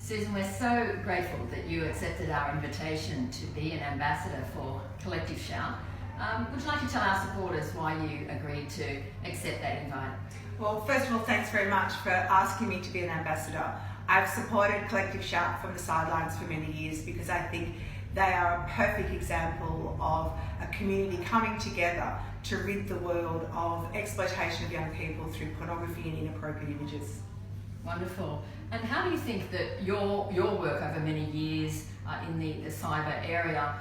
Susan, we're so grateful that you accepted our invitation to be an ambassador for Collective Shout. Would you like to tell our supporters why you agreed to accept that invite? Well, first of all, thanks very much for asking me to be an ambassador. I've supported Collective Shout from the sidelines for many years because I think they are a perfect example of a community coming together to rid the world of exploitation of young people through pornography and inappropriate images. Wonderful. And how do you think that your work over many years in the cyber area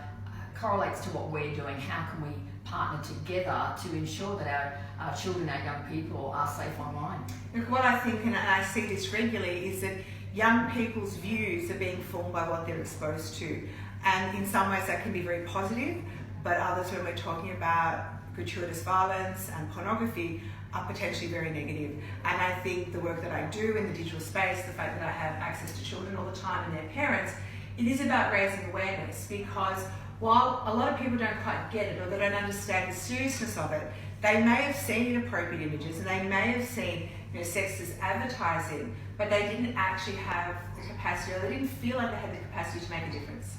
correlates to what we're doing? How can we partner together to ensure that our children, our young people are safe online? Look, what I think, and I see this regularly, is that young people's views are being formed by what they're exposed to. And in some ways that can be very positive, but others, when we're talking about gratuitous violence and pornography, are potentially very negative. And I think the work that I do in the digital space, the fact that I have access to children all the time and their parents, it is about raising awareness, because while a lot of people don't quite get it or they don't understand the seriousness of it, they may have seen inappropriate images and they may have seen sex as advertising, but they didn't actually have the capacity, or they didn't feel like they had the capacity to make a difference.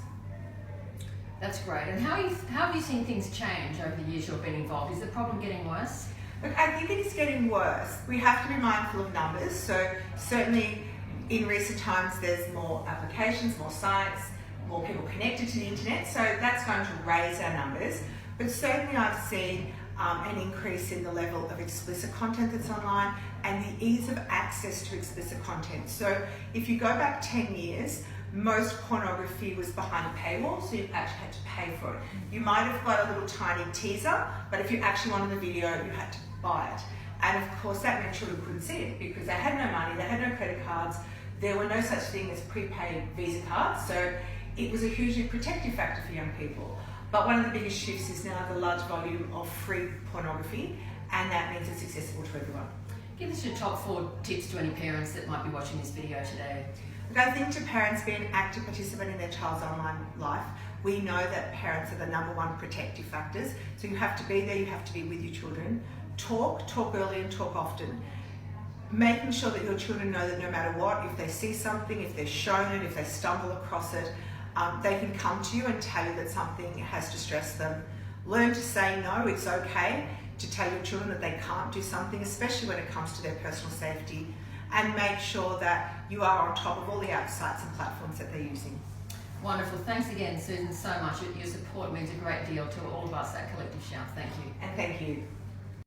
That's great. And how have you seen things change over the years you've been involved? Is the problem getting worse? Look, I think it is getting worse. We have to be mindful of numbers. So certainly in recent times there's more applications, more sites, more people connected to the internet, so that's going to raise our numbers. But certainly I've seen an increase in the level of explicit content that's online and the ease of access to explicit content. So if you go back 10 years, most pornography was behind a paywall, so you actually had to pay for it. You might have got a little tiny teaser, but if you actually wanted the video, you had to buy it. And of course that meant children couldn't see it because they had no money, they had no credit cards, there were no such thing as prepaid Visa cards, so it was a hugely protective factor for young people. But one of the biggest shifts is now the large volume of free pornography, and that means it's accessible to everyone. Give us your top 4 tips to any parents that might be watching this video today. Look, I think to parents, be an active participant in their child's online life. We know that parents are the #1 protective factors, so you have to be there, you have to be with your children. Talk early and talk often. Making sure that your children know that no matter what, if they see something, if they're shown it, if they stumble across it, they can come to you and tell you that something has distressed them. Learn to say no. It's okay to tell your children that they can't do something, especially when it comes to their personal safety, and make sure that you are on top of all the apps, sites and platforms that they're using. Wonderful. Thanks again, Susan, so much. Your support means a great deal to all of us at Collective Shout. Thank you. And thank you.